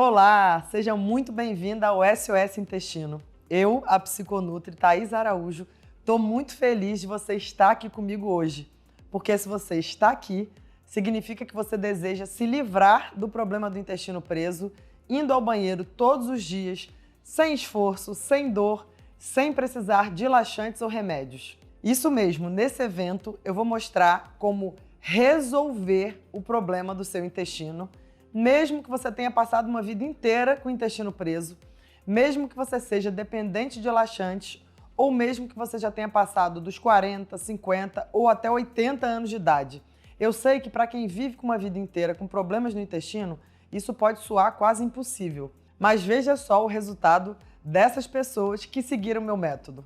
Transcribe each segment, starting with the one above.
Olá, seja muito bem-vinda ao SOS Intestino. Eu, a psiconutri Thaís Araújo, estou muito feliz de você estar aqui comigo hoje, porque se você está aqui, significa que você deseja se livrar do problema do intestino preso, indo ao banheiro todos os dias, sem esforço, sem dor, sem precisar de laxantes ou remédios. Isso mesmo, nesse evento eu vou mostrar como resolver o problema do seu intestino, mesmo que você tenha passado uma vida inteira com o intestino preso, mesmo que você seja dependente de laxantes, ou mesmo que você já tenha passado dos 40, 50 ou até 80 anos de idade. Eu sei que para quem vive com uma vida inteira com problemas no intestino, isso pode soar quase impossível. Mas veja só o resultado dessas pessoas que seguiram meu método.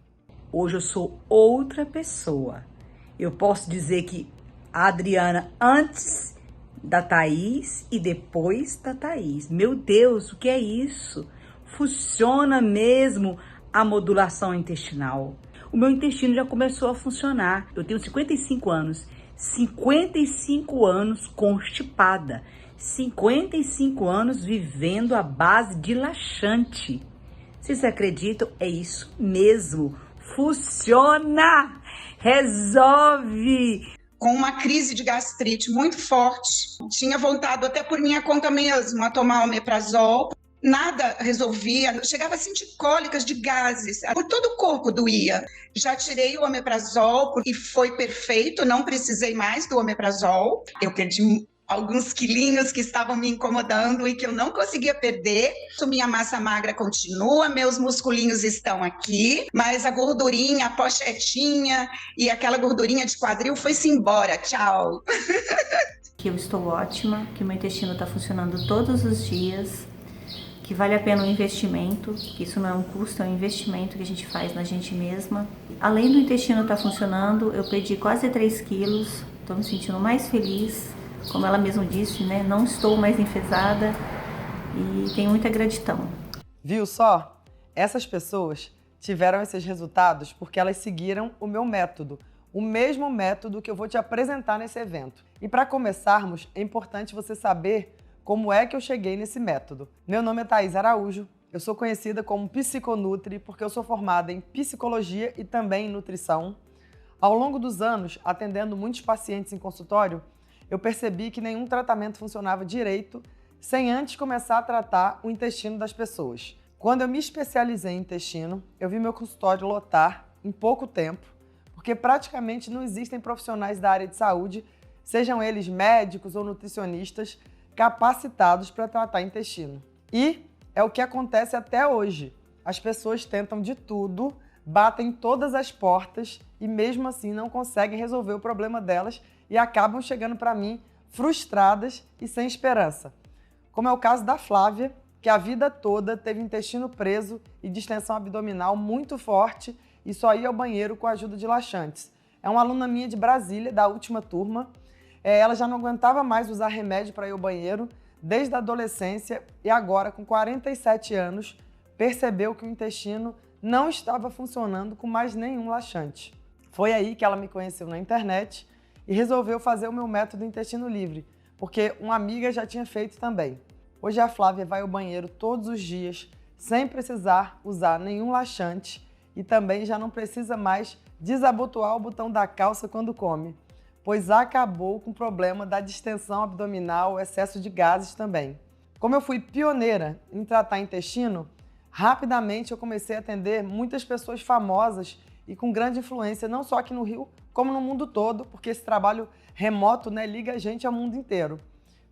Hoje eu sou outra pessoa. Eu posso dizer que a Adriana antes da Thaís e depois da Thaís. Meu Deus, o que é isso? Funciona mesmo a modulação intestinal. O meu intestino já começou a funcionar. Eu tenho 55 anos. 55 anos constipada. 55 anos vivendo à base de laxante. Vocês acreditam? É isso mesmo. Funciona! Resolve! Com uma crise de gastrite muito forte. Tinha voltado até por minha conta mesmo a tomar omeprazol. Nada resolvia. Chegava a sentir cólicas de gases. Por todo o corpo doía. Já tirei o omeprazol e foi perfeito. Não precisei mais do omeprazol. Eu perdi alguns quilinhos que estavam me incomodando e que eu não conseguia perder. Minha massa magra continua, meus musculinhos estão aqui, mas a gordurinha, a pochetinha e aquela gordurinha de quadril foi-se embora. Tchau! Que eu estou ótima, que o meu intestino está funcionando todos os dias, que vale a pena o investimento, que isso não é um custo, é um investimento que a gente faz na gente mesma. Além do intestino estar funcionando, eu perdi quase 3 quilos, estou me sentindo mais feliz. Como ela mesma disse, né? Não estou mais enfesada e tenho muita gratidão. Viu só? Essas pessoas tiveram esses resultados porque elas seguiram o meu método, o mesmo método que eu vou te apresentar nesse evento. E para começarmos, é importante você saber como é que eu cheguei nesse método. Meu nome é Thaís Araújo, eu sou conhecida como psiconutri porque eu sou formada em psicologia e também em nutrição. Ao longo dos anos, atendendo muitos pacientes em consultório, eu percebi que nenhum tratamento funcionava direito sem antes começar a tratar o intestino das pessoas. Quando eu me especializei em intestino, eu vi meu consultório lotar em pouco tempo, porque praticamente não existem profissionais da área de saúde, sejam eles médicos ou nutricionistas, capacitados para tratar intestino. E é o que acontece até hoje. As pessoas tentam de tudo, batem todas as portas e mesmo assim não conseguem resolver o problema delas e acabam chegando para mim frustradas e sem esperança. Como é o caso da Flávia, que a vida toda teve intestino preso e distensão abdominal muito forte e só ia ao banheiro com a ajuda de laxantes. É uma aluna minha de Brasília, da última turma. Ela já não aguentava mais usar remédio para ir ao banheiro desde a adolescência e agora, com 47 anos, percebeu que o intestino não estava funcionando com mais nenhum laxante. Foi aí que ela me conheceu na internet e resolveu fazer o meu método intestino livre, porque uma amiga já tinha feito também. Hoje a Flávia vai ao banheiro todos os dias, sem precisar usar nenhum laxante e também já não precisa mais desabotoar o botão da calça quando come, pois acabou com o problema da distensão abdominal, excesso de gases também. Como eu fui pioneira em tratar intestino, rapidamente eu comecei a atender muitas pessoas famosas e com grande influência, não só aqui no Rio, como no mundo todo, porque esse trabalho remoto, liga a gente ao mundo inteiro.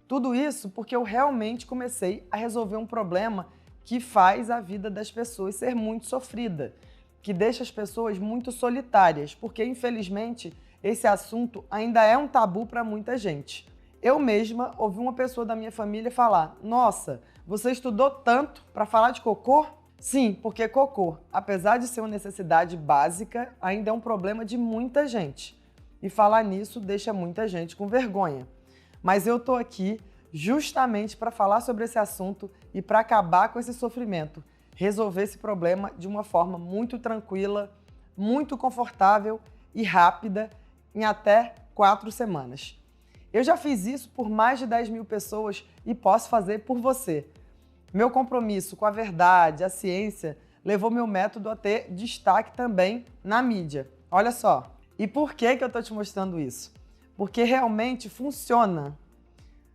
Tudo isso porque eu realmente comecei a resolver um problema que faz a vida das pessoas ser muito sofrida, que deixa as pessoas muito solitárias, porque infelizmente esse assunto ainda é um tabu para muita gente. Eu mesma ouvi uma pessoa da minha família falar: "Nossa, você estudou tanto para falar de cocô?" Sim, porque cocô, apesar de ser uma necessidade básica, ainda é um problema de muita gente. E falar nisso deixa muita gente com vergonha. Mas eu tô aqui justamente para falar sobre esse assunto e para acabar com esse sofrimento, resolver esse problema de uma forma muito tranquila, muito confortável e rápida, em até 4 semanas. Eu já fiz isso por mais de 10 mil pessoas e posso fazer por você. Meu compromisso com a verdade, a ciência, levou meu método a ter destaque também na mídia. Olha só. E por que eu tô te mostrando isso? Porque realmente funciona.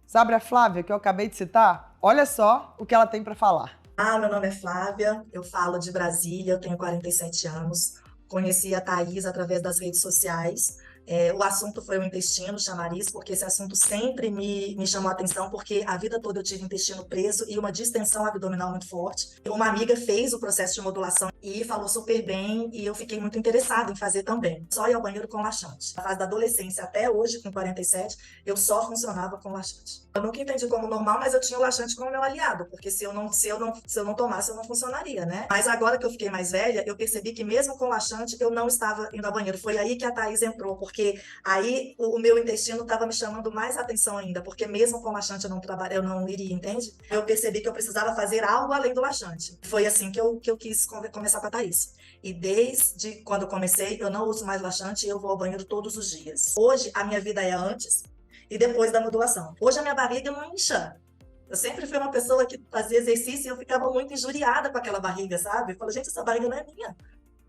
Sabe a Flávia, que eu acabei de citar? Olha só o que ela tem para falar. Meu nome é Flávia, eu falo de Brasília, eu tenho 47 anos. Conheci a Thaís através das redes sociais. O assunto foi o intestino, chamariz, porque esse assunto sempre me chamou a atenção, porque a vida toda eu tive intestino preso e uma distensão abdominal muito forte. Uma amiga fez o processo de modulação e falou super bem, e eu fiquei muito interessada em fazer também. Só ir ao banheiro com laxante. Na fase da adolescência até hoje, com 47, eu só funcionava com laxante. Eu nunca entendi como normal, mas eu tinha o laxante como meu aliado, porque se eu não tomasse, eu não funcionaria, né? Mas agora que eu fiquei mais velha, eu percebi que mesmo com laxante, eu não estava indo ao banheiro. Foi aí que a Thaís entrou, porque aí o meu intestino estava me chamando mais atenção ainda, porque mesmo com laxante eu não iria, entende? Eu percebi que eu precisava fazer algo além do laxante. Foi assim que eu quis começar com a Thaís. E desde quando eu comecei, eu não uso mais laxante e eu vou ao banheiro todos os dias. Hoje, a minha vida é antes e depois da modulação. Hoje a minha barriga não incha. Eu sempre fui uma pessoa que fazia exercício e eu ficava muito injuriada com aquela barriga, sabe? Eu falo, gente, essa barriga não é minha.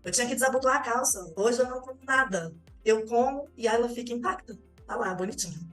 Eu tinha que desabotoar a calça. Hoje eu não como nada. Eu como e ela fica intacta. Tá lá, bonitinho.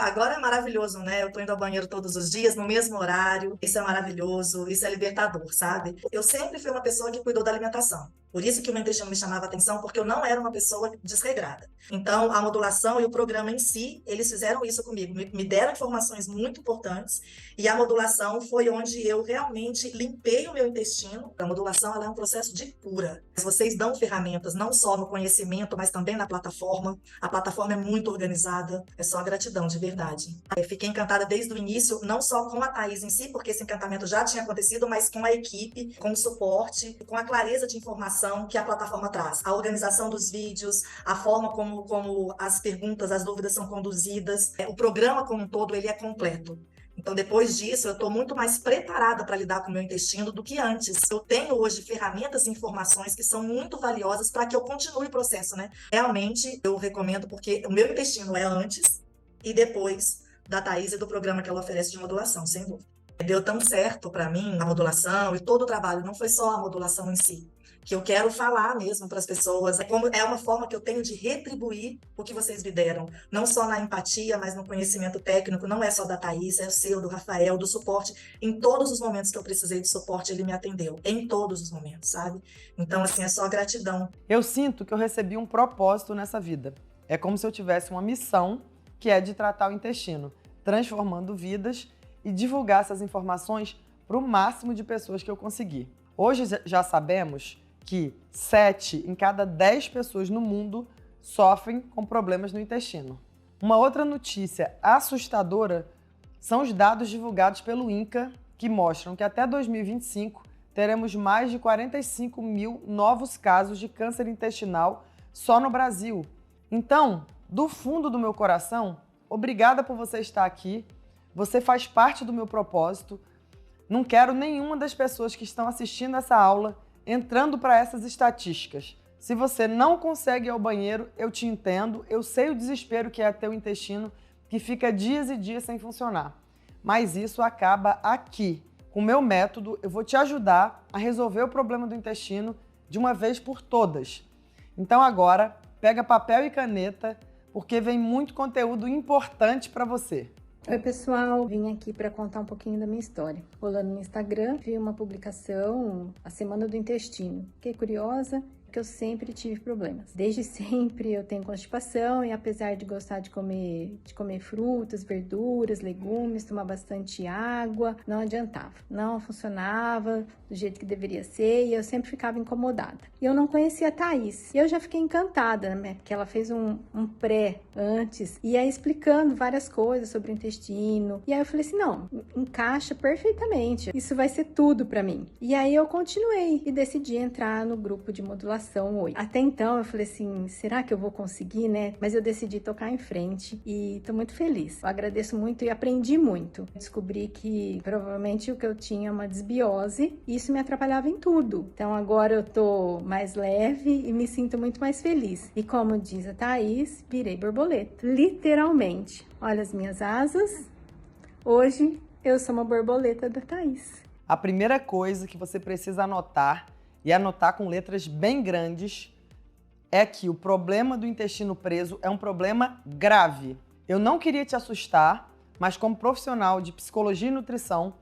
Agora é maravilhoso, né? Eu tô indo ao banheiro todos os dias, no mesmo horário. Isso é maravilhoso, isso é libertador, sabe? Eu sempre fui uma pessoa que cuidou da alimentação. Por isso que o meu intestino me chamava atenção, porque eu não era uma pessoa desregrada. Então, a modulação e o programa em si, eles fizeram isso comigo. Me deram informações muito importantes e a modulação foi onde eu realmente limpei o meu intestino. A modulação, ela é um processo de cura. Vocês dão ferramentas, não só no conhecimento, mas também na plataforma. A plataforma é muito organizada, é só gratidão, de verdade. Eu fiquei encantada desde o início, não só com a Thaís em si, porque esse encantamento já tinha acontecido, mas com a equipe, com o suporte, com a clareza de informação que a plataforma traz. A organização dos vídeos, a forma como as perguntas, as dúvidas são conduzidas. O programa como um todo, ele é completo. Então, depois disso, eu estou muito mais preparada para lidar com o meu intestino do que antes. Eu tenho hoje ferramentas e informações que são muito valiosas para que eu continue o processo, né? Realmente, eu recomendo, porque o meu intestino é antes e depois da Thaís e do programa que ela oferece de modulação, sem dúvida. Deu tão certo para mim a modulação e todo o trabalho, não foi só a modulação em si, que eu quero falar mesmo para as pessoas. É uma forma que eu tenho de retribuir o que vocês me deram. Não só na empatia, mas no conhecimento técnico. Não é só da Thaís, é o seu, do Rafael, do suporte. Em todos os momentos que eu precisei de suporte, ele me atendeu. Em todos os momentos, sabe? Então, assim, é só gratidão. Eu sinto que eu recebi um propósito nessa vida. É como se eu tivesse uma missão, que é de tratar o intestino, transformando vidas e divulgar essas informações para o máximo de pessoas que eu conseguir. Hoje já sabemos que 7 em cada 10 pessoas no mundo sofrem com problemas no intestino. Uma outra notícia assustadora são os dados divulgados pelo INCA, que mostram que até 2025 teremos mais de 45 mil novos casos de câncer intestinal só no Brasil. Então, do fundo do meu coração, obrigada por você estar aqui. Você faz parte do meu propósito. Não quero nenhuma das pessoas que estão assistindo essa aula entrando para essas estatísticas. Se você não consegue ir ao banheiro, eu te entendo, eu sei o desespero que é ter o intestino que fica dias e dias sem funcionar. Mas isso acaba aqui. Com o meu método, eu vou te ajudar a resolver o problema do intestino de uma vez por todas. Então agora, pega papel e caneta, porque vem muito conteúdo importante para você. Oi pessoal, vim aqui para contar um pouquinho da minha história. Rolando no Instagram, vi uma publicação, a Semana do Intestino. Fiquei curiosa, porque eu sempre tive problemas. Desde sempre eu tenho constipação e apesar de gostar de comer frutas, verduras, legumes, tomar bastante água, não adiantava. Não funcionava do jeito que deveria ser e eu sempre ficava incomodada. E eu não conhecia a Thaís. E eu já fiquei encantada, né? Porque ela fez um pré antes e aí explicando várias coisas sobre o intestino. E aí eu falei assim, não, encaixa perfeitamente. Isso vai ser tudo para mim. E aí eu continuei e decidi entrar no grupo de modulação hoje. Até então eu falei assim, será que eu vou conseguir, né? Mas eu decidi tocar em frente e tô muito feliz. Eu agradeço muito e aprendi muito. Descobri que provavelmente o que eu tinha é uma desbiose e isso me atrapalhava em tudo. Então agora eu tô mais leve e me sinto muito mais feliz. E como diz a Thaís, virei borboleta. Literalmente. Olha as minhas asas. Hoje eu sou uma borboleta da Thaís. a primeira coisa que você precisa anotar, e anotar com letras bem grandes, é que o problema do intestino preso é um problema grave. Eu não queria te assustar, mas como profissional de psicologia e nutrição,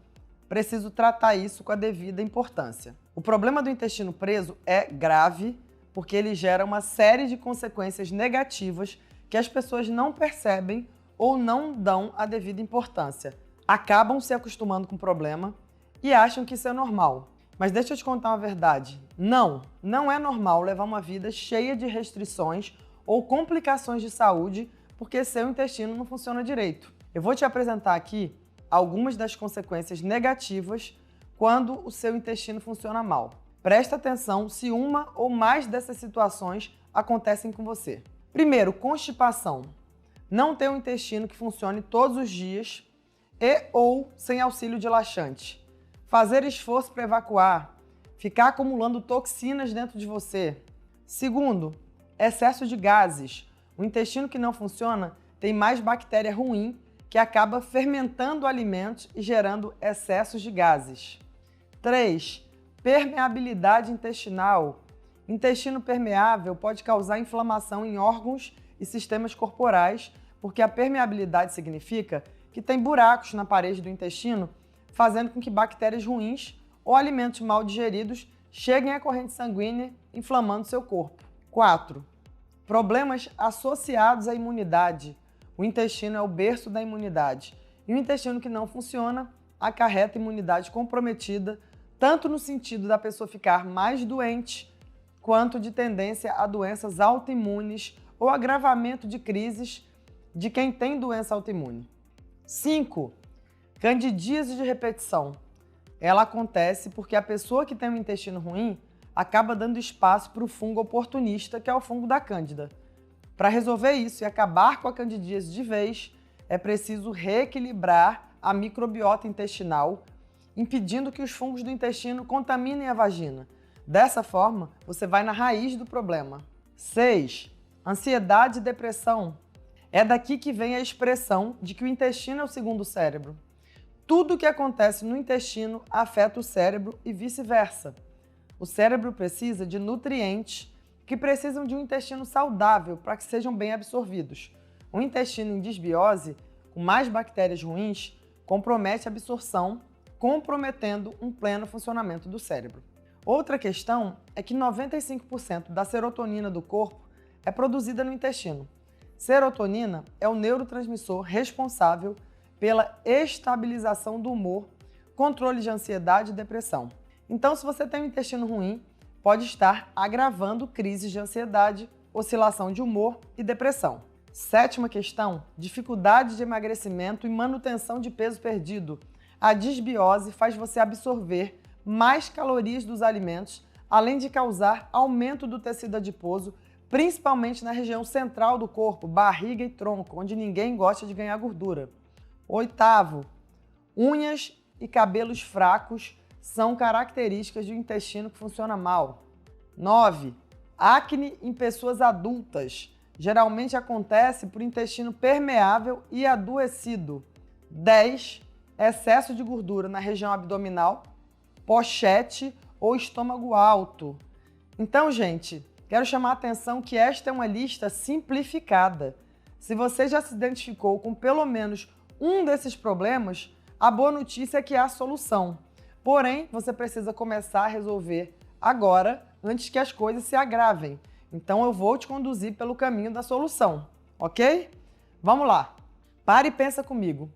preciso tratar isso com a devida importância. O problema do intestino preso é grave porque ele gera uma série de consequências negativas que as pessoas não percebem ou não dão a devida importância. Acabam se acostumando com o problema e acham que isso é normal. Mas deixa eu te contar uma verdade. Não é normal levar uma vida cheia de restrições ou complicações de saúde porque seu intestino não funciona direito. Eu vou te apresentar aqui algumas das consequências negativas quando o seu intestino funciona mal. Presta atenção se uma ou mais dessas situações acontecem com você. Primeiro, constipação. Não ter um intestino que funcione todos os dias e ou sem auxílio de laxante. Fazer esforço para evacuar. Ficar acumulando toxinas dentro de você. Segundo, excesso de gases. O intestino que não funciona tem mais bactéria ruim que acaba fermentando alimentos e gerando excessos de gases. 3. Permeabilidade intestinal. Intestino permeável pode causar inflamação em órgãos e sistemas corporais, porque a permeabilidade significa que tem buracos na parede do intestino, fazendo com que bactérias ruins ou alimentos mal digeridos cheguem à corrente sanguínea, inflamando seu corpo. 4. Problemas associados à imunidade. O intestino é o berço da imunidade. E o intestino que não funciona acarreta imunidade comprometida, tanto no sentido da pessoa ficar mais doente, quanto de tendência a doenças autoimunes ou agravamento de crises de quem tem doença autoimune. 5. Candidíase de repetição. Ela acontece porque a pessoa que tem um intestino ruim acaba dando espaço para o fungo oportunista, que é o fungo da cândida. Para resolver isso e acabar com a candidíase de vez, é preciso reequilibrar a microbiota intestinal, impedindo que os fungos do intestino contaminem a vagina. Dessa forma, você vai na raiz do problema. 6. Ansiedade e depressão. É daqui que vem a expressão de que o intestino é o segundo cérebro. Tudo o que acontece no intestino afeta o cérebro e vice-versa. O cérebro precisa de nutrientes que precisam de um intestino saudável para que sejam bem absorvidos. Um intestino em desbiose, com mais bactérias ruins, compromete a absorção, comprometendo um pleno funcionamento do cérebro. Outra questão é que 95% da serotonina do corpo é produzida no intestino. Serotonina é o neurotransmissor responsável pela estabilização do humor, controle de ansiedade e depressão. Então, se você tem um intestino ruim, pode estar agravando crises de ansiedade, oscilação de humor e depressão. 7ª questão, dificuldade de emagrecimento e manutenção de peso perdido. A disbiose faz você absorver mais calorias dos alimentos, além de causar aumento do tecido adiposo, principalmente na região central do corpo, barriga e tronco, onde ninguém gosta de ganhar gordura. 8º, unhas e cabelos fracos são características de um intestino que funciona mal. 9. Acne em pessoas adultas. Geralmente acontece por intestino permeável e adoecido. 10. Excesso de gordura na região abdominal, pochete ou estômago alto. Então, gente, quero chamar a atenção que esta é uma lista simplificada. Se você já se identificou com pelo menos um desses problemas, a boa notícia é que há solução. Porém, você precisa começar a resolver agora, antes que as coisas se agravem. Então, eu vou te conduzir pelo caminho da solução, ok? Vamos lá. Pare e pensa comigo.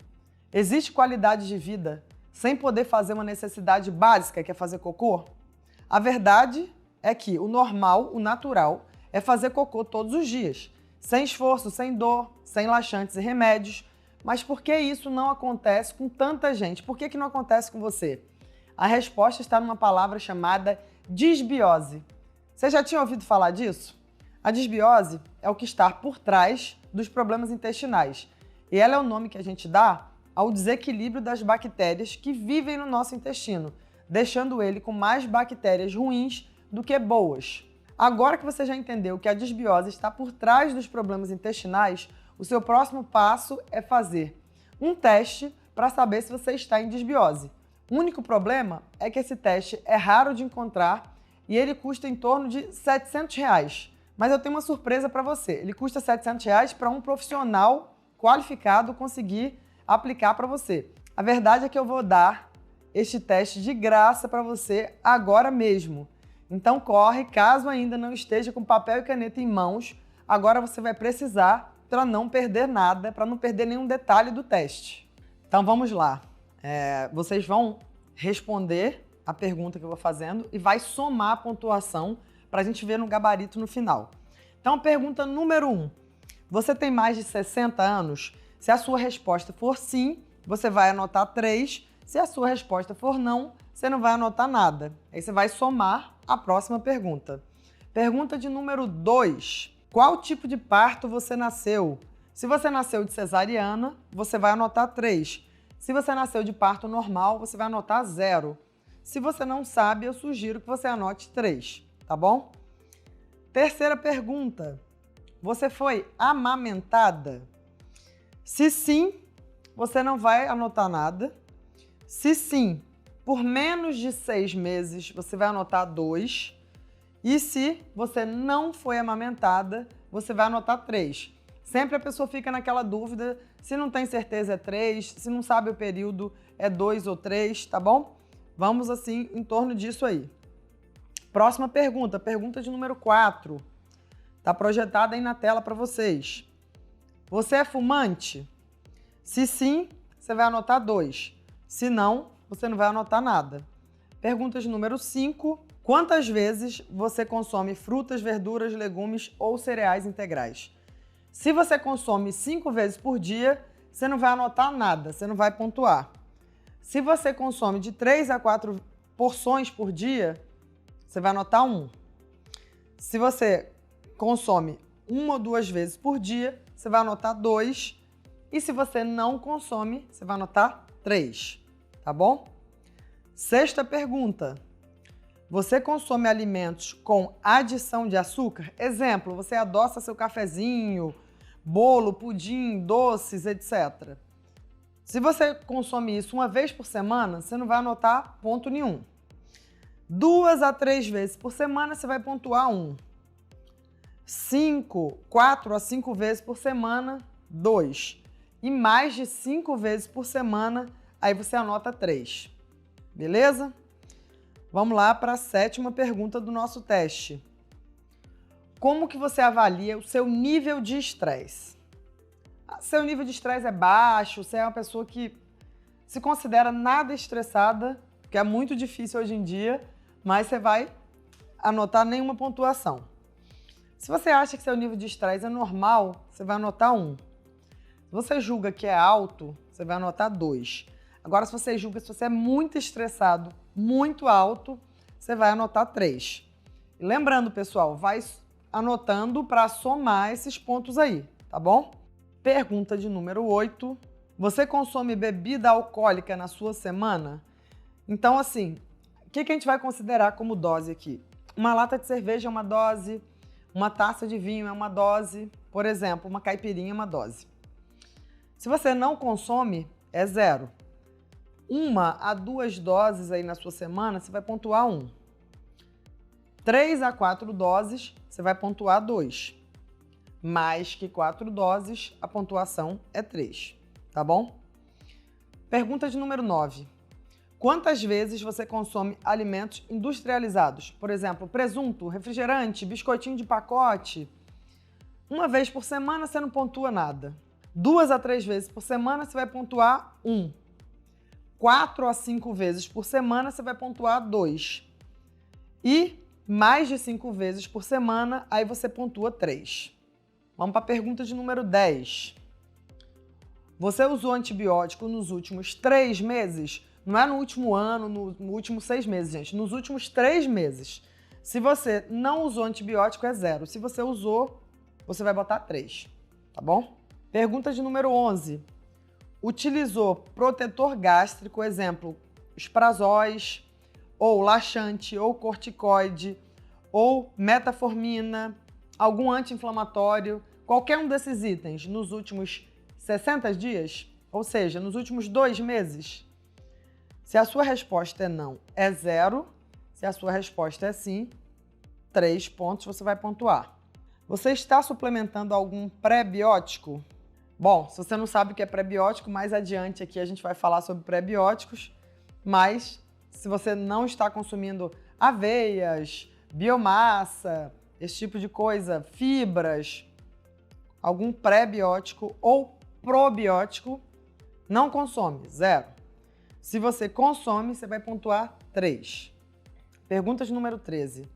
Existe qualidade de vida sem poder fazer uma necessidade básica, que é fazer cocô? A verdade é que o normal, o natural, é fazer cocô todos os dias, sem esforço, sem dor, sem laxantes e remédios. Mas por que isso não acontece com tanta gente? Por que não acontece com você? A resposta está numa palavra chamada disbiose. Você já tinha ouvido falar disso? A disbiose é o que está por trás dos problemas intestinais. E ela é o nome que a gente dá ao desequilíbrio das bactérias que vivem no nosso intestino, deixando ele com mais bactérias ruins do que boas. Agora que você já entendeu que a disbiose está por trás dos problemas intestinais, o seu próximo passo é fazer um teste para saber se você está em disbiose. O único problema é que esse teste é raro de encontrar e ele custa em torno de R$700. Mas eu tenho uma surpresa para você. Ele custa R$700 para um profissional qualificado conseguir aplicar para você. A verdade é que eu vou dar este teste de graça para você agora mesmo. Então corre, caso ainda não esteja com papel e caneta em mãos, agora você vai precisar para não perder nada, para não perder nenhum detalhe do teste. Então vamos lá. Vocês vão responder a pergunta que eu vou fazendo e vai somar a pontuação para a gente ver no gabarito no final. Então, pergunta número 1. Você tem mais de 60 anos? Se a sua resposta for sim, você vai anotar 3. Se a sua resposta for não, você não vai anotar nada. Aí você vai somar a próxima pergunta. Pergunta de número 2. Qual tipo de parto você nasceu? Se você nasceu de cesariana, você vai anotar 3. Se você nasceu de parto normal, você vai anotar 0. Se você não sabe, eu sugiro que você anote 3, tá bom? Terceira pergunta. Você foi amamentada? Se sim, você não vai anotar nada. Se sim, por menos de 6 meses, você vai anotar 2. E se você não foi amamentada, você vai anotar 3. Sempre a pessoa fica naquela dúvida, se não tem certeza é 3, se não sabe o período é 2 ou 3, tá bom? Vamos assim em torno disso aí. Próxima pergunta, pergunta de número 4. Tá projetada aí na tela para vocês. Você é fumante? Se sim, você vai anotar 2. Se não, você não vai anotar nada. Pergunta de número 5. Quantas vezes você consome frutas, verduras, legumes ou cereais integrais? Se você consome 5 vezes por dia, você não vai anotar nada, você não vai pontuar. Se você consome de 3 a 4 porções por dia, você vai anotar 1. Se você consome 1 ou 2 vezes por dia, você vai anotar 2. E se você não consome, você vai anotar 3. Tá bom? Sexta pergunta. Você consome alimentos com adição de açúcar? Exemplo, você adoça seu cafezinho, bolo, pudim, doces, etc. Se você consome isso 1 vez por semana, você não vai anotar ponto nenhum. 2 a 3 vezes por semana, você vai pontuar 1. 4 a 5 vezes por semana, 2. E mais de 5 vezes por semana, aí você anota 3. Beleza? Vamos lá para a 7ª pergunta do nosso teste. Como que você avalia o seu nível de estresse? Seu nível de estresse é baixo, você é uma pessoa que se considera nada estressada, que é muito difícil hoje em dia, mas você vai anotar nenhuma pontuação. Se você acha que seu nível de estresse é normal, você vai anotar 1. Se você julga que é alto, você vai anotar 2. Agora, se você julga que você é muito estressado, muito alto, você vai anotar 3. E lembrando, pessoal, vai anotando para somar esses pontos aí, tá bom? Pergunta de número 8. Você consome bebida alcoólica na sua semana? Então, assim, o que a gente vai considerar como dose aqui? Uma lata de cerveja é uma dose, uma taça de vinho é uma dose, por exemplo, uma caipirinha é uma dose. Se você não consome, é 0. 1 a 2 doses aí na sua semana, você vai pontuar 1. 3 a 4 doses, você vai pontuar 2. Mais que 4 doses, a pontuação é 3, tá bom? Pergunta de número 9. Quantas vezes você consome alimentos industrializados? Por exemplo, presunto, refrigerante, biscoitinho de pacote. 1 vez por semana, você não pontua nada. 2 a 3 vezes por semana, você vai pontuar 1. 4 a 5 vezes por semana, você vai pontuar 2. E mais de 5 vezes por semana, aí você pontua 3. Vamos para a pergunta de número 10. Você usou antibiótico nos últimos 3 meses? Não é no último ano, no último 6 meses, gente. Nos últimos 3 meses. Se você não usou antibiótico, é 0. Se você usou, você vai botar 3. Tá bom? Pergunta de número 11. Utilizou protetor gástrico, exemplo, os prazóis, ou laxante, ou corticoide, ou metformina, algum anti-inflamatório, qualquer um desses itens nos últimos 60 dias, ou seja, nos últimos 2 meses? Se a sua resposta é não, é 0. Se a sua resposta é sim, 3 pontos você vai pontuar. Você está suplementando algum pré-biótico? Bom, se você não sabe o que é pré-biótico, mais adiante aqui a gente vai falar sobre pré-bióticos, mas se você não está consumindo aveias, biomassa, esse tipo de coisa, fibras, algum pré-biótico ou probiótico, não consome, 0. Se você consome, você vai pontuar 3. Pergunta de número 13.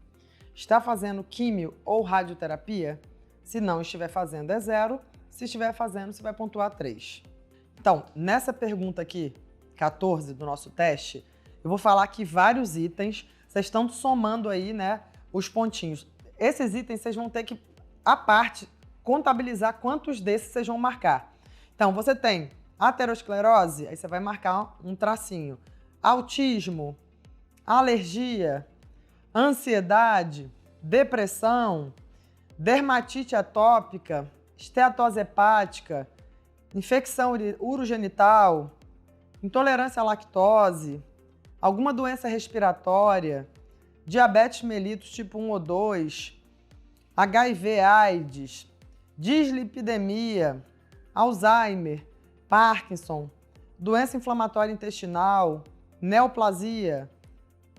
Está fazendo químio ou radioterapia? Se não estiver fazendo, é 0. Se estiver fazendo, você vai pontuar 3. Então, nessa pergunta aqui, 14 do nosso teste, eu vou falar aqui vários itens. Vocês estão somando aí, né, os pontinhos. Esses itens vocês vão ter que, à parte, contabilizar quantos desses vocês vão marcar. Então, você tem aterosclerose, aí você vai marcar um tracinho. Autismo, alergia, ansiedade, depressão, dermatite atópica, esteatose hepática, infecção urogenital, intolerância à lactose, alguma doença respiratória, diabetes mellitus tipo 1 ou 2, HIV/AIDS, dislipidemia, Alzheimer, Parkinson, doença inflamatória intestinal, neoplasia,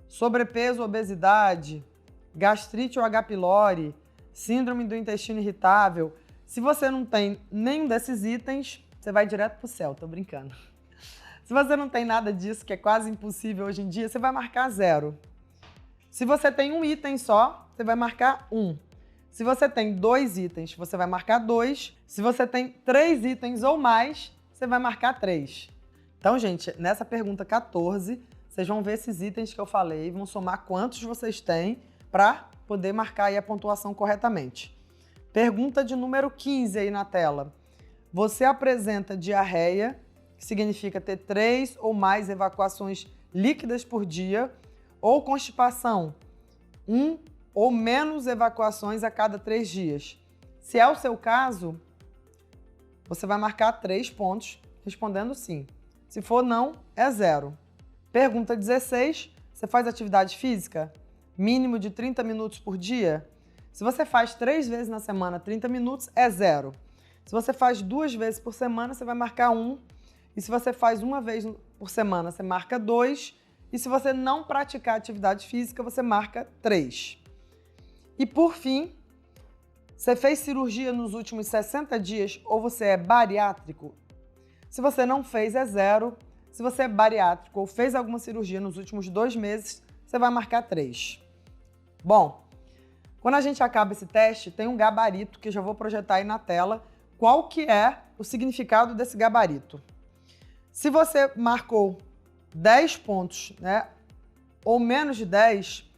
sobrepeso, obesidade, gastrite ou H. pylori, síndrome do intestino irritável. Se você não tem nenhum desses itens, você vai direto pro céu, tô brincando. Se você não tem nada disso, que é quase impossível hoje em dia, você vai marcar 0. Se você tem um item só, você vai marcar 1. Se você tem 2 itens, você vai marcar 2. Se você tem 3 itens ou mais, você vai marcar 3. Então, gente, nessa pergunta 14, vocês vão ver esses itens que eu falei, vão somar quantos vocês têm para poder marcar aí a pontuação corretamente. Pergunta de número 15 aí na tela. Você apresenta diarreia, que significa ter 3 ou mais evacuações líquidas por dia, ou constipação, 1 ou menos evacuações a cada 3 dias. Se é o seu caso, você vai marcar 3 pontos, respondendo sim. Se for não, é 0. Pergunta 16. Você faz atividade física? Mínimo de 30 minutos por dia? Se você faz 3 vezes na semana 30 minutos, é 0. Se você faz 2 vezes por semana, você vai marcar 1. E se você faz 1 vez por semana, você marca 2. E se você não praticar atividade física, você marca 3. E por fim, você fez cirurgia nos últimos 60 dias ou você é bariátrico? Se você não fez, é 0. Se você é bariátrico ou fez alguma cirurgia nos últimos 2 meses, você vai marcar 3. Bom, quando a gente acaba esse teste, tem um gabarito que eu já vou projetar aí na tela. Qual que é o significado desse gabarito? Se você marcou 10 pontos, né, ou menos de 10,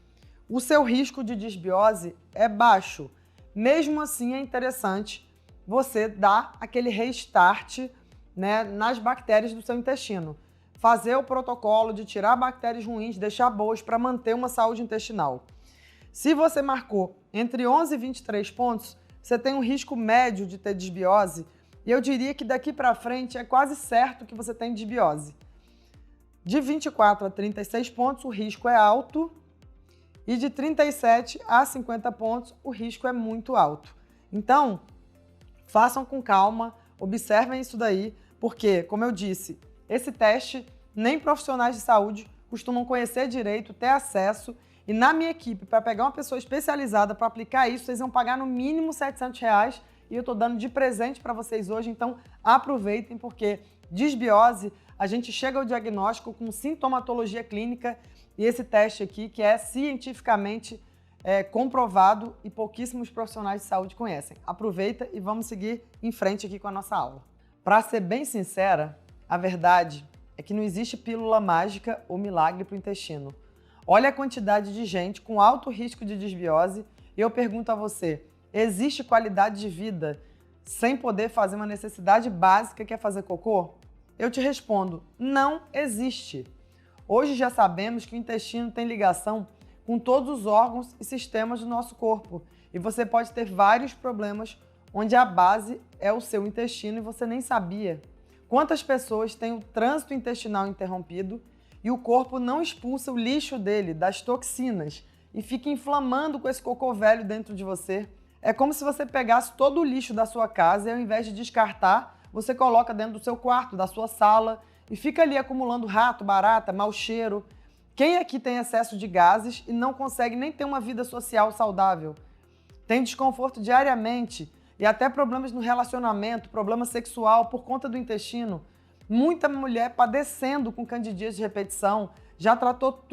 o seu risco de disbiose é baixo. Mesmo assim, é interessante você dar aquele restart, né, nas bactérias do seu intestino. Fazer o protocolo de tirar bactérias ruins, deixar boas para manter uma saúde intestinal. Se você marcou entre 11 e 23 pontos, você tem um risco médio de ter disbiose, e eu diria que daqui para frente é quase certo que você tem disbiose. De 24 a 36 pontos, o risco é alto, e de 37 a 50 pontos, o risco é muito alto. Então, façam com calma, observem isso daí, porque, como eu disse, esse teste nem profissionais de saúde costumam conhecer direito, ter acesso, e na minha equipe, para pegar uma pessoa especializada para aplicar isso, vocês vão pagar no mínimo R$700, e eu estou dando de presente para vocês hoje, então aproveitem, porque disbiose, a gente chega ao diagnóstico com sintomatologia clínica, e esse teste aqui, que é cientificamente comprovado e pouquíssimos profissionais de saúde conhecem. Aproveita e vamos seguir em frente aqui com a nossa aula. Para ser bem sincera, a verdade é que não existe pílula mágica ou milagre para o intestino. Olha a quantidade de gente com alto risco de disbiose e eu pergunto a você, existe qualidade de vida sem poder fazer uma necessidade básica que é fazer cocô? Eu te respondo, não existe. Hoje já sabemos que o intestino tem ligação com todos os órgãos e sistemas do nosso corpo e você pode ter vários problemas onde a base é o seu intestino e você nem sabia. Quantas pessoas têm o trânsito intestinal interrompido e o corpo não expulsa o lixo dele, das toxinas, e fica inflamando com esse cocô velho dentro de você. É como se você pegasse todo o lixo da sua casa e ao invés de descartar, você coloca dentro do seu quarto, da sua sala, e fica ali acumulando rato, barata, mau cheiro. Quem aqui tem excesso de gases e não consegue nem ter uma vida social saudável? Tem desconforto diariamente e até problemas no relacionamento, problema sexual por conta do intestino. Muita mulher padecendo com candidíase de repetição, já tratou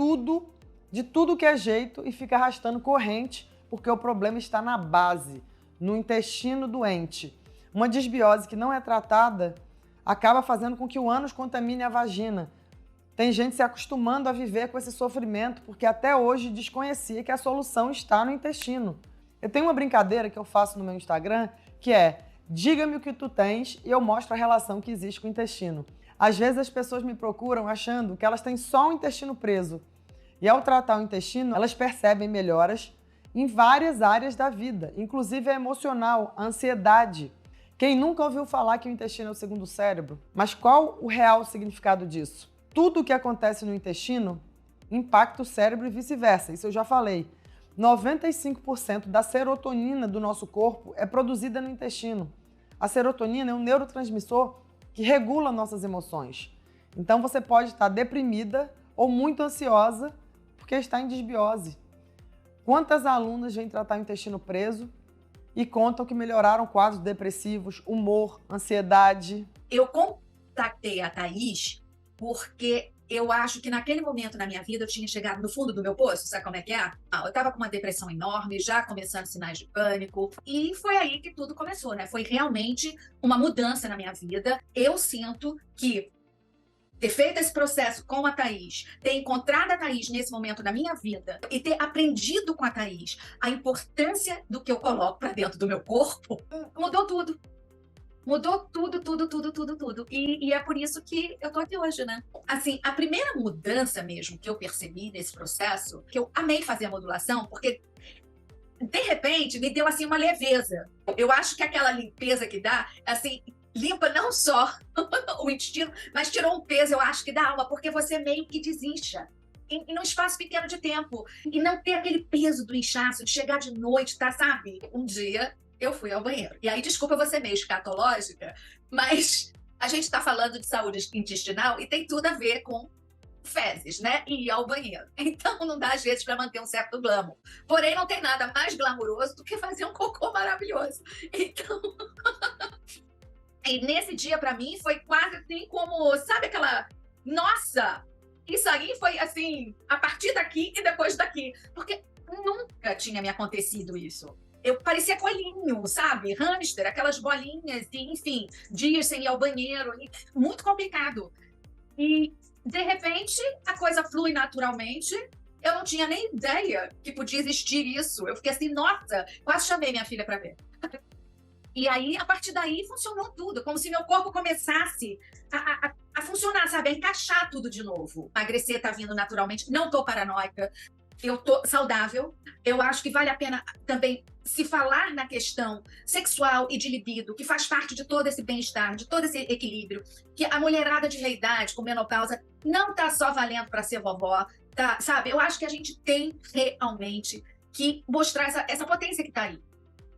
de tudo que é jeito e fica arrastando corrente porque o problema está na base, no intestino doente. Uma disbiose que não é tratada acaba fazendo com que o ânus contamine a vagina. Tem gente se acostumando a viver com esse sofrimento porque até hoje desconhecia que a solução está no intestino. Eu tenho uma brincadeira que eu faço no meu Instagram que é: diga-me o que tu tens e eu mostro a relação que existe com o intestino. Às vezes as pessoas me procuram achando que elas têm só o intestino preso. E ao tratar o intestino, elas percebem melhoras em várias áreas da vida, inclusive a emocional, a ansiedade. Quem nunca ouviu falar que o intestino é o segundo cérebro? Mas qual o real significado disso? Tudo o que acontece no intestino impacta o cérebro e vice-versa, isso eu já falei. 95% da serotonina do nosso corpo é produzida no intestino. A serotonina é um neurotransmissor que regula nossas emoções. Então você pode estar deprimida ou muito ansiosa porque está em disbiose. Quantas alunas vêm tratar o intestino preso e contam que melhoraram quadros depressivos, humor, ansiedade? Eu contactei a Thaís porque eu acho que naquele momento na minha vida eu tinha chegado no fundo do meu poço, sabe como é que é? Eu estava com uma depressão enorme, já começando sinais de pânico, e foi aí que tudo começou, né? Foi realmente uma mudança na minha vida. Eu sinto que ter feito esse processo com a Thaís, ter encontrado a Thaís nesse momento da minha vida e ter aprendido com a Thaís a importância do que eu coloco para dentro do meu corpo, mudou tudo. Mudou tudo. E é por isso que eu tô aqui hoje, né? Assim, a primeira mudança mesmo que eu percebi nesse processo, que eu amei fazer a modulação, porque de repente me deu assim uma leveza. Eu acho que aquela limpeza que dá, assim, limpa não só o intestino, mas tirou um peso, eu acho que da alma, porque você meio que desincha em um espaço pequeno de tempo. E não ter aquele peso do inchaço, de chegar de noite, tá, sabe? Um dia eu fui ao banheiro. E aí, desculpa você meio escatológica, mas a gente está falando de saúde intestinal e tem tudo a ver com fezes, né? E ir ao banheiro. Então, não dá às vezes para manter um certo glamour. Porém, não tem nada mais glamuroso do que fazer um cocô maravilhoso. Então, e nesse dia, para mim, foi quase assim como, sabe aquela... Nossa! Isso aí foi assim, a partir daqui e depois daqui. Porque nunca tinha me acontecido isso. Eu parecia coelhinho, sabe? Hamster, aquelas bolinhas, e, enfim, dias sem ir ao banheiro, muito complicado. E, de repente, a coisa flui naturalmente. Eu não tinha nem ideia que podia existir isso. Eu fiquei assim, nossa, quase chamei minha filha para ver. E aí, a partir daí, funcionou tudo, como se meu corpo começasse a funcionar, sabe? A encaixar tudo de novo. Emagrecer tá vindo naturalmente, não tô paranoica. Eu tô saudável. Eu acho que vale a pena também se falar na questão sexual e de libido, que faz parte de todo esse bem-estar, de todo esse equilíbrio, que a mulherada de meia-idade, com menopausa, não tá só valendo para ser vovó, tá? Sabe? Eu acho que a gente tem realmente que mostrar essa potência que tá aí.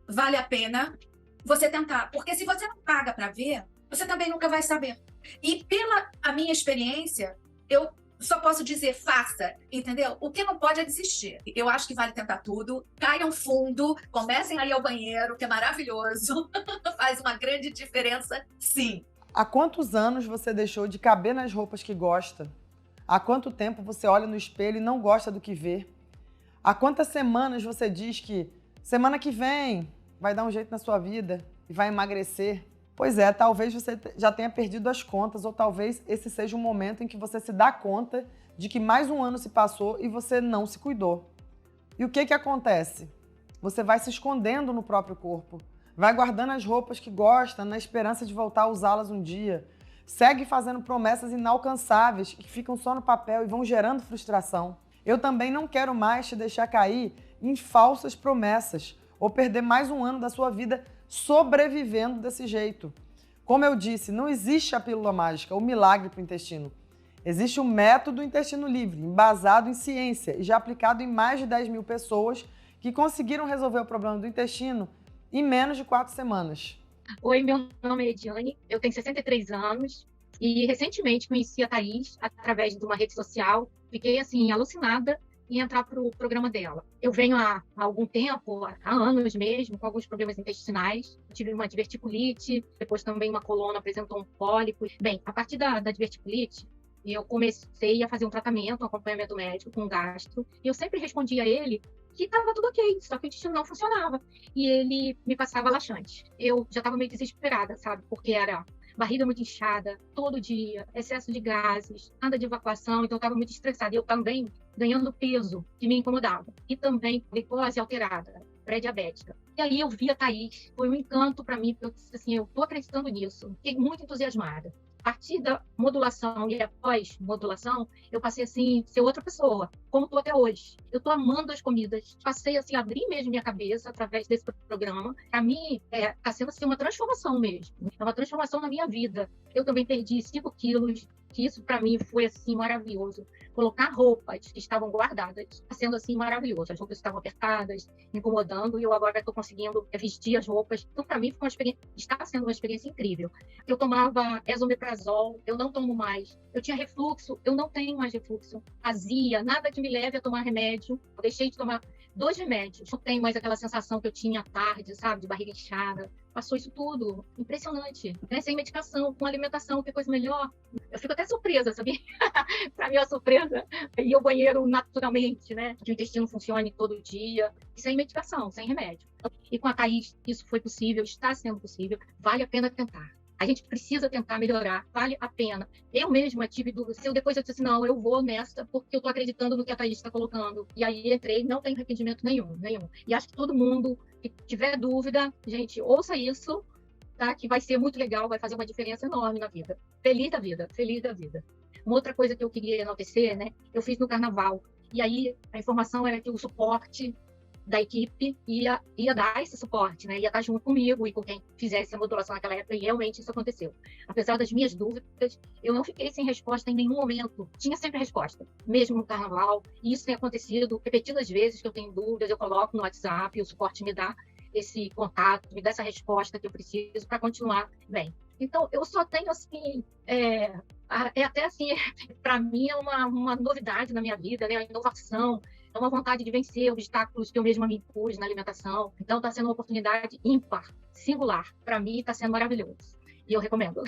Vale a pena você tentar, porque se você não paga para ver, você também nunca vai saber. E pela a minha experiência, eu só posso dizer, faça, entendeu? O que não pode é desistir. Eu acho que vale tentar tudo. Caiam fundo, comecem a ir ao banheiro, que é maravilhoso. Faz uma grande diferença, sim. Há quantos anos você deixou de caber nas roupas que gosta? Há quanto tempo você olha no espelho e não gosta do que vê? Há quantas semanas você diz que semana que vem vai dar um jeito na sua vida e vai emagrecer? Pois é, talvez você já tenha perdido as contas ou talvez esse seja um momento em que você se dá conta de que mais um ano se passou e você não se cuidou. E o que acontece? Você vai se escondendo no próprio corpo, vai guardando as roupas que gosta na esperança de voltar a usá-las um dia, segue fazendo promessas inalcançáveis que ficam só no papel e vão gerando frustração. Eu também não quero mais te deixar cair em falsas promessas ou perder mais um ano da sua vida sobrevivendo desse jeito. Como eu disse, não existe a pílula mágica, o milagre para o intestino. Existe o método intestino livre, embasado em ciência e já aplicado em mais de 10 mil pessoas que conseguiram resolver o problema do intestino em menos de 4 semanas. Oi, meu nome é Ediane, eu tenho 63 anos e recentemente conheci a Thaís através de uma rede social. Fiquei, assim, alucinada em entrar para o programa dela. Eu venho há algum tempo, há anos mesmo, com alguns problemas intestinais. Tive uma diverticulite, depois também uma coluna apresentou um pólipo. Bem, a partir da diverticulite, eu comecei a fazer um tratamento, um acompanhamento médico com gastro, e eu sempre respondia a ele que estava tudo ok, só que o intestino não funcionava. E ele me passava laxante. Eu já estava meio desesperada, sabe? Porque era barriga muito inchada, todo dia, excesso de gases, nada de evacuação, então eu estava muito estressada. E eu também ganhando peso, que me incomodava. E também glicose alterada, pré-diabética. E aí eu vi a Thaís, foi um encanto para mim, porque eu disse assim, eu estou acreditando nisso. Fiquei muito entusiasmada. A partir da modulação e após modulação, eu passei assim, ser outra pessoa, como estou até hoje. Eu estou amando as comidas. Passei assim, a abrir mesmo minha cabeça através desse programa. Para mim, está sendo assim, uma transformação mesmo. É uma transformação na minha vida. Eu também perdi 5 quilos, que isso para mim foi assim maravilhoso. Colocar roupas que estavam guardadas está sendo assim maravilhoso. As roupas estavam apertadas, me incomodando, e eu agora estou conseguindo vestir as roupas. Então, para mim, foi uma experiência, está sendo uma experiência incrível. Eu tomava esomeprazol, eu não tomo mais. Eu tinha refluxo, eu não tenho mais refluxo. Azia, nada que me leve a tomar remédio. Eu deixei de tomar 2 remédios. Não tenho mais aquela sensação que eu tinha à tarde, sabe, de barriga inchada. Passou isso tudo. Impressionante. Né? Sem medicação, com alimentação, que coisa melhor. Eu fico até surpresa, sabia? Para mim é uma surpresa. Ir ao banheiro naturalmente, né? Que o intestino funcione todo dia. Sem medicação, sem remédio. E com a Thaís, isso foi possível, está sendo possível. Vale a pena tentar. A gente precisa tentar melhorar, vale a pena. Eu mesma tive dúvida. Depois eu disse assim, não, eu vou nessa porque eu estou acreditando no que a Thaís está colocando. E aí entrei, não tenho arrependimento nenhum. E acho que todo mundo que tiver dúvida, gente, ouça isso, tá? Que vai ser muito legal, vai fazer uma diferença enorme na vida. Feliz da vida, feliz da vida. Uma outra coisa que eu queria enaltecer, né? Eu fiz no carnaval. E aí a informação era que o suporte da equipe ia dar esse suporte, né? Ia estar junto comigo e com quem fizesse a modulação naquela época, e realmente isso aconteceu. Apesar das minhas dúvidas, eu não fiquei sem resposta em nenhum momento. Tinha sempre resposta, mesmo no carnaval, e isso tem acontecido repetidas vezes que eu tenho dúvidas, eu coloco no WhatsApp, o suporte me dá esse contato, me dá essa resposta que eu preciso para continuar bem. Então, eu só tenho, assim, até assim, para mim é uma novidade na minha vida, né? A inovação, é uma vontade de vencer obstáculos que eu mesma me impus na alimentação. Então, está sendo uma oportunidade ímpar, singular. Para mim, está sendo maravilhoso. E eu recomendo.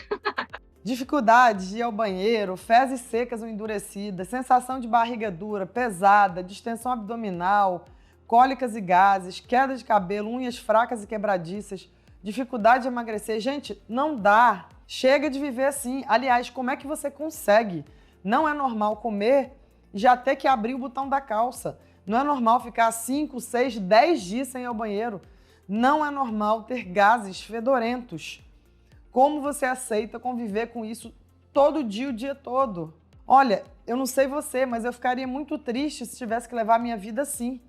Dificuldades de ir ao banheiro, fezes secas ou endurecidas, sensação de barriga dura, pesada, distensão abdominal, cólicas e gases, queda de cabelo, unhas fracas e quebradiças, dificuldade de emagrecer. Gente, não dá. Chega de viver assim. Aliás, como é que você consegue? Não é normal comer e já ter que abrir o botão da calça. Não é normal ficar 5, 6, 10 dias sem ir ao banheiro. Não é normal ter gases fedorentos. Como você aceita conviver com isso todo dia, o dia todo? Olha, eu não sei você, mas eu ficaria muito triste se tivesse que levar a minha vida assim.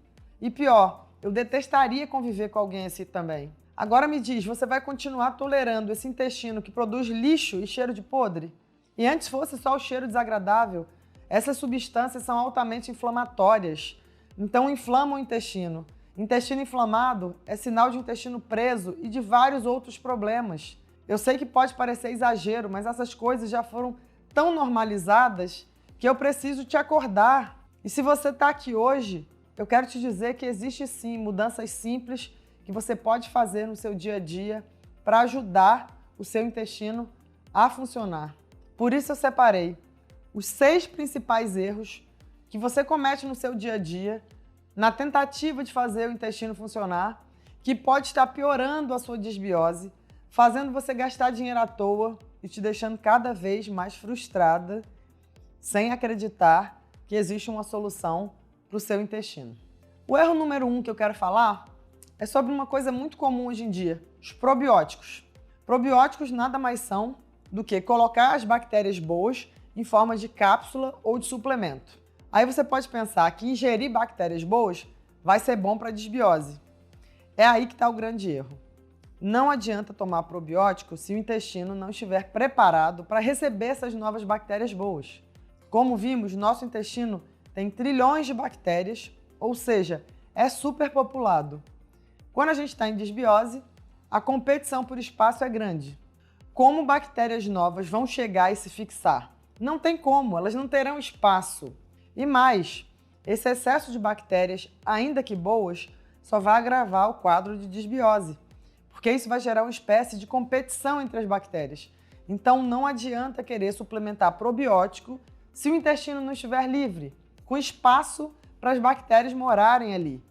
E pior, eu detestaria conviver com alguém assim também. Agora me diz, você vai continuar tolerando esse intestino que produz lixo e cheiro de podre? E antes fosse só o cheiro desagradável, essas substâncias são altamente inflamatórias, então inflamam o intestino. Intestino inflamado é sinal de intestino preso e de vários outros problemas. Eu sei que pode parecer exagero, mas essas coisas já foram tão normalizadas que eu preciso te acordar. E se você está aqui hoje, eu quero te dizer que existe sim mudanças simples que você pode fazer no seu dia a dia para ajudar o seu intestino a funcionar. Por isso eu separei os 6 principais erros que você comete no seu dia a dia na tentativa de fazer o intestino funcionar, que pode estar piorando a sua desbiose, fazendo você gastar dinheiro à toa e te deixando cada vez mais frustrada, sem acreditar que existe uma solução para o seu intestino. O erro número 1 que eu quero falar é sobre uma coisa muito comum hoje em dia, os probióticos. Probióticos nada mais são do que colocar as bactérias boas em forma de cápsula ou de suplemento. Aí você pode pensar que ingerir bactérias boas vai ser bom para a desbiose. É aí que está o grande erro. Não adianta tomar probiótico se o intestino não estiver preparado para receber essas novas bactérias boas. Como vimos, nosso intestino tem trilhões de bactérias, ou seja, é superpopulado. Quando a gente está em desbiose, a competição por espaço é grande. Como bactérias novas vão chegar e se fixar? Não tem como, elas não terão espaço. E mais, esse excesso de bactérias, ainda que boas, só vai agravar o quadro de desbiose, porque isso vai gerar uma espécie de competição entre as bactérias. Então não adianta querer suplementar probiótico se o intestino não estiver livre, com espaço para as bactérias morarem ali.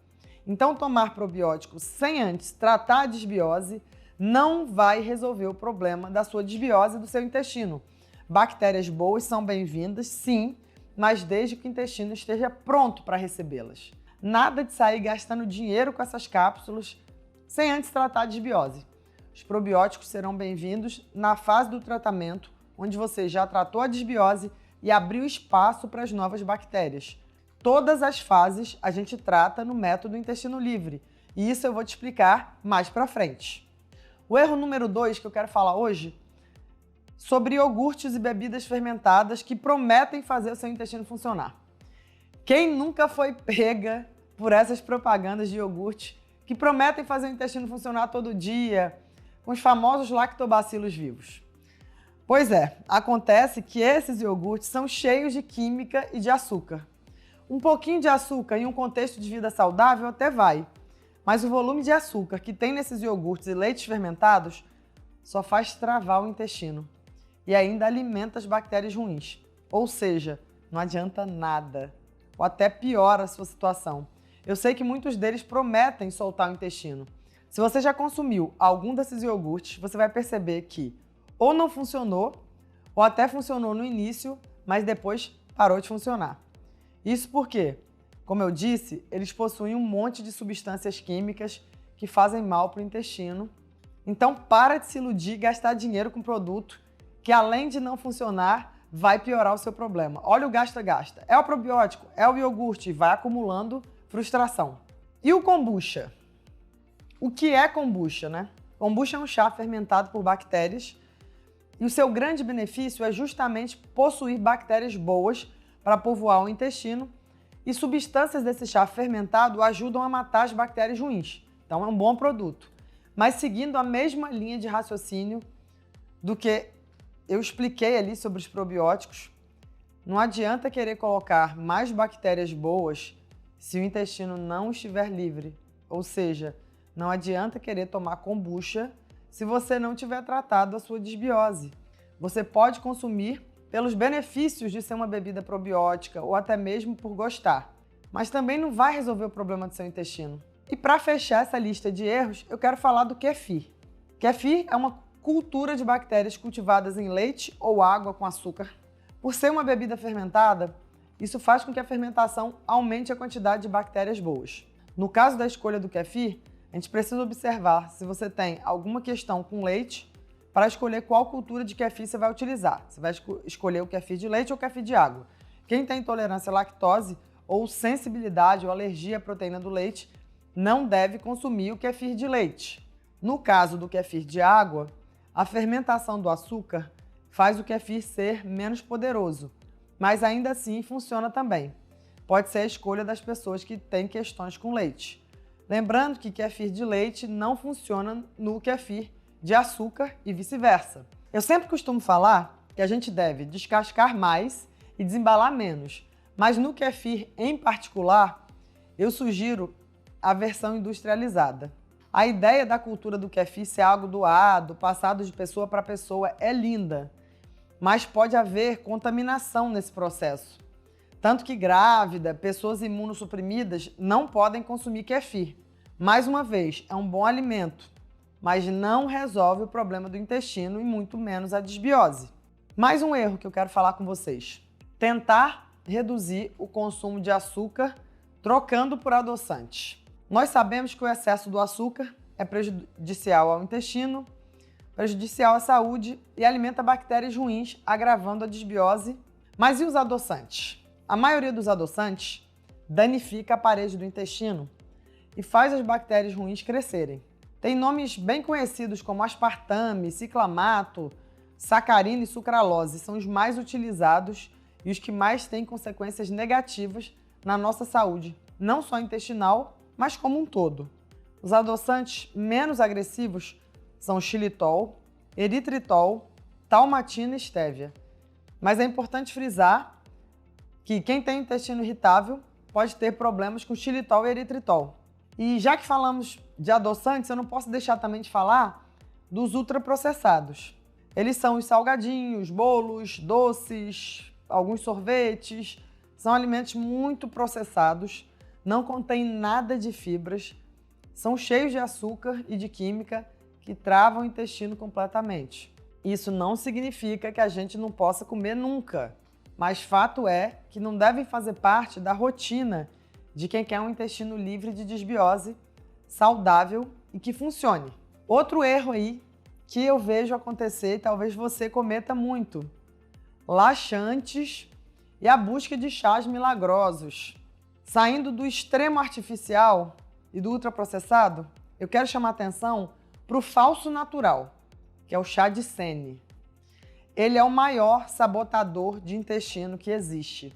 Então tomar probiótico sem antes tratar a desbiose não vai resolver o problema da sua desbiose do seu intestino. Bactérias boas são bem-vindas, sim, mas desde que o intestino esteja pronto para recebê-las. Nada de sair gastando dinheiro com essas cápsulas sem antes tratar a desbiose. Os probióticos serão bem-vindos na fase do tratamento, onde você já tratou a desbiose e abriu espaço para as novas bactérias. Todas as fases a gente trata no método intestino livre, e isso eu vou te explicar mais para frente. O erro número 2 que eu quero falar hoje sobre iogurtes e bebidas fermentadas que prometem fazer o seu intestino funcionar. Quem nunca foi pega por essas propagandas de iogurte que prometem fazer o intestino funcionar todo dia, com os famosos lactobacilos vivos? Pois é, acontece que esses iogurtes são cheios de química e de açúcar. Um pouquinho de açúcar em um contexto de vida saudável até vai, mas o volume de açúcar que tem nesses iogurtes e leites fermentados só faz travar o intestino e ainda alimenta as bactérias ruins. Ou seja, não adianta nada, ou até piora a sua situação. Eu sei que muitos deles prometem soltar o intestino. Se você já consumiu algum desses iogurtes, você vai perceber que ou não funcionou, ou até funcionou no início, mas depois parou de funcionar. Isso porque, como eu disse, eles possuem um monte de substâncias químicas que fazem mal para o intestino. Então para de se iludir e gastar dinheiro com produto que, além de não funcionar, vai piorar o seu problema. Olha o gasta-gasta. É o probiótico, é o iogurte, vai acumulando frustração. E o kombucha? O que é kombucha, né? Kombucha é um chá fermentado por bactérias e o seu grande benefício é justamente possuir bactérias boas para povoar o intestino, e substâncias desse chá fermentado ajudam a matar as bactérias ruins. Então é um bom produto. Mas seguindo a mesma linha de raciocínio do que eu expliquei ali sobre os probióticos, não adianta querer colocar mais bactérias boas se o intestino não estiver livre. Ou seja, não adianta querer tomar kombucha se você não tiver tratado a sua desbiose. Você pode consumir pelos benefícios de ser uma bebida probiótica ou até mesmo por gostar, mas também não vai resolver o problema do seu intestino. E para fechar essa lista de erros, eu quero falar do kefir. Kefir é uma cultura de bactérias cultivadas em leite ou água com açúcar. Por ser uma bebida fermentada, isso faz com que a fermentação aumente a quantidade de bactérias boas. No caso da escolha do kefir, a gente precisa observar se você tem alguma questão com leite para escolher qual cultura de kefir você vai utilizar. Você vai escolher o kefir de leite ou o kefir de água. Quem tem intolerância à lactose ou sensibilidade ou alergia à proteína do leite não deve consumir o kefir de leite. No caso do kefir de água, a fermentação do açúcar faz o kefir ser menos poderoso, mas ainda assim funciona também. Pode ser a escolha das pessoas que têm questões com leite. Lembrando que kefir de leite não funciona no kefir de açúcar e vice-versa. Eu sempre costumo falar que a gente deve descascar mais e desembalar menos, mas no kefir em particular, eu sugiro a versão industrializada. A ideia da cultura do kefir ser algo doado, passado de pessoa para pessoa é linda, mas pode haver contaminação nesse processo. Tanto que grávida, pessoas imunossuprimidas não podem consumir kefir. Mais uma vez, é um bom alimento, mas não resolve o problema do intestino e muito menos a desbiose. Mais um erro que eu quero falar com vocês: tentar reduzir o consumo de açúcar trocando por adoçantes. Nós sabemos que o excesso do açúcar é prejudicial ao intestino, prejudicial à saúde e alimenta bactérias ruins, agravando a desbiose. Mas e os adoçantes? A maioria dos adoçantes danifica a parede do intestino e faz as bactérias ruins crescerem. Tem nomes bem conhecidos como aspartame, ciclamato, sacarina e sucralose, são os mais utilizados e os que mais têm consequências negativas na nossa saúde, não só intestinal, mas como um todo. Os adoçantes menos agressivos são xilitol, eritritol, talmatina e estévia. Mas é importante frisar que quem tem intestino irritável pode ter problemas com xilitol e eritritol. E já que falamos de adoçantes, eu não posso deixar também de falar dos ultraprocessados. Eles são os salgadinhos, bolos, doces, alguns sorvetes. São alimentos muito processados, não contêm nada de fibras, são cheios de açúcar e de química que travam o intestino completamente. Isso não significa que a gente não possa comer nunca, mas fato é que não devem fazer parte da rotina de quem quer um intestino livre de desbiose, saudável e que funcione. Outro erro aí que eu vejo acontecer e talvez você cometa muito: laxantes e a busca de chás milagrosos. Saindo do extremo artificial e do ultraprocessado, eu quero chamar atenção para o falso natural, que é o chá de sene. Ele é o maior sabotador de intestino que existe.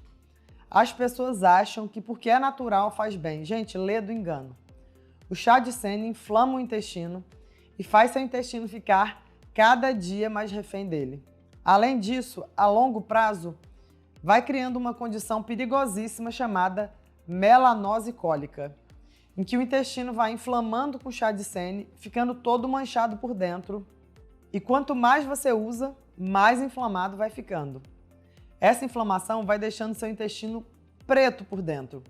As pessoas acham que porque é natural faz bem. Gente, lê do engano. O chá de sene inflama o intestino e faz seu intestino ficar cada dia mais refém dele. Além disso, a longo prazo, vai criando uma condição perigosíssima chamada melanose cólica, em que o intestino vai inflamando com chá de sene, ficando todo manchado por dentro. E quanto mais você usa, mais inflamado vai ficando. Essa inflamação vai deixando seu intestino preto por dentro.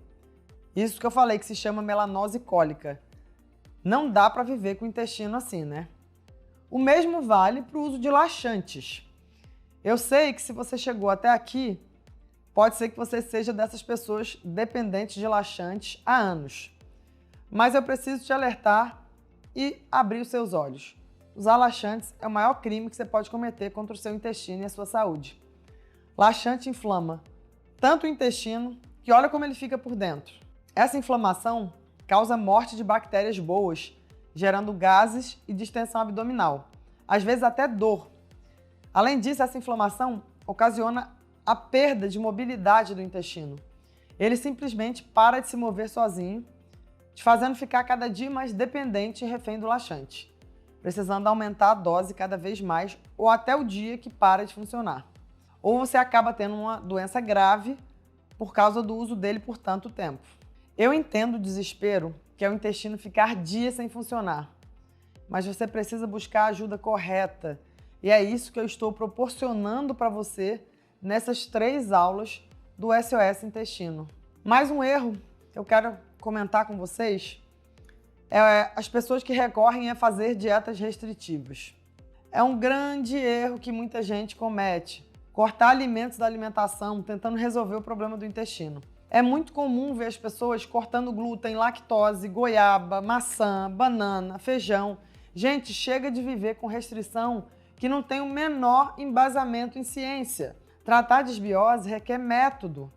Isso que eu falei que se chama melanose cólica. Não dá para viver com o intestino assim, né? O mesmo vale para o uso de laxantes. Eu sei que se você chegou até aqui, pode ser que você seja dessas pessoas dependentes de laxantes há anos. Mas eu preciso te alertar e abrir os seus olhos. Usar laxantes é o maior crime que você pode cometer contra o seu intestino e a sua saúde. Laxante inflama tanto o intestino que olha como ele fica por dentro. Essa inflamação causa morte de bactérias boas, gerando gases e distensão abdominal, às vezes até dor. Além disso, essa inflamação ocasiona a perda de mobilidade do intestino. Ele simplesmente para de se mover sozinho, te fazendo ficar cada dia mais dependente e refém do laxante, precisando aumentar a dose cada vez mais ou até o dia que para de funcionar. Ou você acaba tendo uma doença grave por causa do uso dele por tanto tempo. Eu entendo o desespero que é o intestino ficar dias sem funcionar, mas você precisa buscar a ajuda correta e é isso que eu estou proporcionando para você nessas 3 aulas do SOS Intestino. Mais um erro que eu quero comentar com vocês é as pessoas que recorrem a fazer dietas restritivas. É um grande erro que muita gente comete, cortar alimentos da alimentação tentando resolver o problema do intestino. É muito comum ver as pessoas cortando glúten, lactose, goiaba, maçã, banana, feijão. Gente, chega de viver com restrição que não tem o menor embasamento em ciência. Tratar desbiose requer método,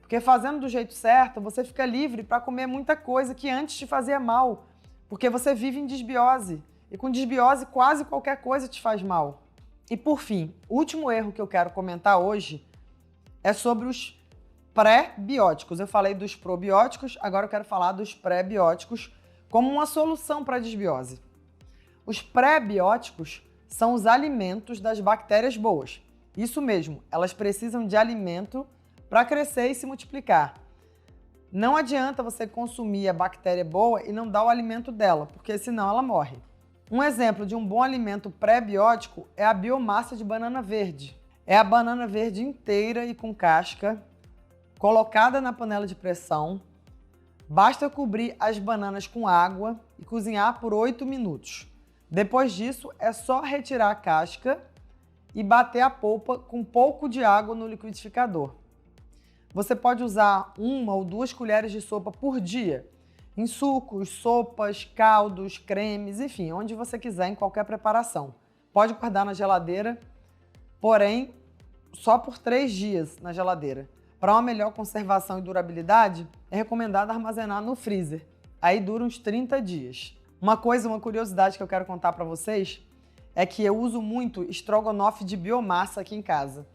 porque fazendo do jeito certo, você fica livre para comer muita coisa que antes te fazia mal, porque você vive em desbiose, e com desbiose quase qualquer coisa te faz mal. E por fim, o último erro que eu quero comentar hoje é sobre os pré-bióticos. Eu falei dos probióticos, agora eu quero falar dos pré-bióticos como uma solução para a desbiose. Os pré-bióticos são os alimentos das bactérias boas. Isso mesmo, elas precisam de alimento para crescer e se multiplicar. Não adianta você consumir a bactéria boa e não dar o alimento dela, porque senão ela morre. Um exemplo de um bom alimento pré-biótico é a biomassa de banana verde. É a banana verde inteira e com casca, colocada na panela de pressão. Basta cobrir as bananas com água e cozinhar por 8 minutos. Depois disso, é só retirar a casca e bater a polpa com um pouco de água no liquidificador. Você pode usar 1 ou 2 colheres de sopa por dia, em sucos, sopas, caldos, cremes, enfim, onde você quiser, em qualquer preparação. Pode guardar na geladeira, porém, só por 3 dias na geladeira. Para uma melhor conservação e durabilidade, é recomendado armazenar no freezer. Aí dura uns 30 dias. Uma curiosidade que eu quero contar para vocês é que eu uso muito estrogonofe de biomassa aqui em casa.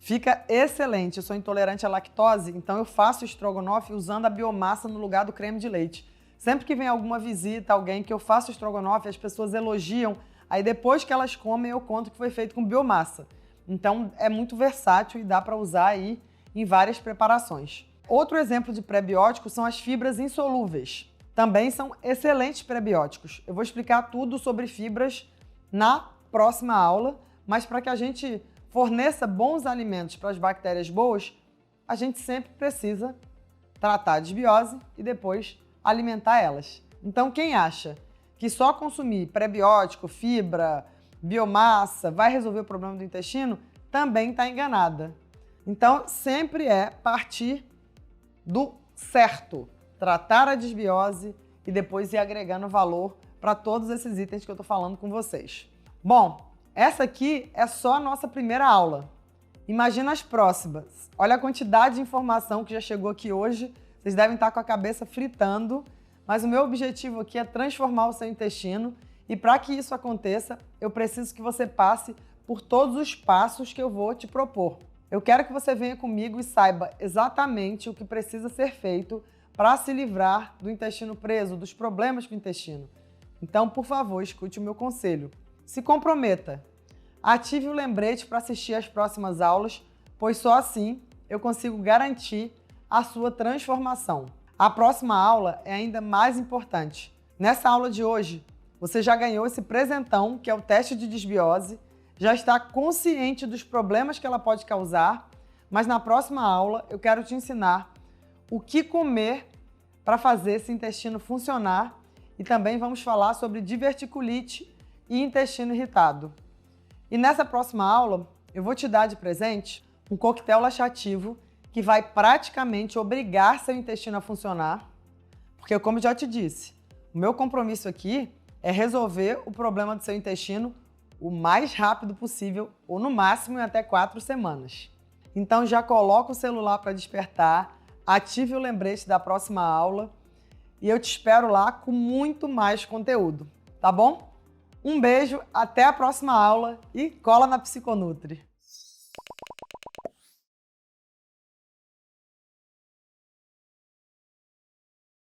Fica excelente. Eu sou intolerante à lactose, então eu faço estrogonofe usando a biomassa no lugar do creme de leite. Sempre que vem alguma visita, alguém que eu faço estrogonofe, as pessoas elogiam, aí depois que elas comem eu conto que foi feito com biomassa. Então é muito versátil e dá para usar aí em várias preparações. Outro exemplo de prebiótico são as fibras insolúveis. Também são excelentes prebióticos. Eu vou explicar tudo sobre fibras na próxima aula, mas para que a gente forneça bons alimentos para as bactérias boas, a gente sempre precisa tratar a desbiose e depois alimentar elas. Então, quem acha que só consumir prebiótico, fibra, biomassa vai resolver o problema do intestino, também está enganada. Então, sempre é partir do certo, tratar a desbiose e depois ir agregando valor para todos esses itens que eu estou falando com vocês. Bom, essa aqui é só a nossa primeira aula. Imagina as próximas. Olha a quantidade de informação que já chegou aqui hoje. Vocês devem estar com a cabeça fritando, mas o meu objetivo aqui é transformar o seu intestino e para que isso aconteça, eu preciso que você passe por todos os passos que eu vou te propor. Eu quero que você venha comigo e saiba exatamente o que precisa ser feito para se livrar do intestino preso, dos problemas com o intestino. Então, por favor, escute o meu conselho. Se comprometa. Ative o lembrete para assistir às próximas aulas, pois só assim eu consigo garantir a sua transformação. A próxima aula é ainda mais importante. Nessa aula de hoje, você já ganhou esse presentão, que é o teste de desbiose, já está consciente dos problemas que ela pode causar, mas na próxima aula eu quero te ensinar o que comer para fazer esse intestino funcionar e também vamos falar sobre diverticulite e intestino irritado. E nessa próxima aula, eu vou te dar de presente um coquetel laxativo que vai praticamente obrigar seu intestino a funcionar, porque como eu já te disse, o meu compromisso aqui é resolver o problema do seu intestino o mais rápido possível, ou no máximo em até 4 semanas. Então já coloca o celular para despertar, ative o lembrete da próxima aula e eu te espero lá com muito mais conteúdo, tá bom? Um beijo, até a próxima aula e cola na Psiconutri!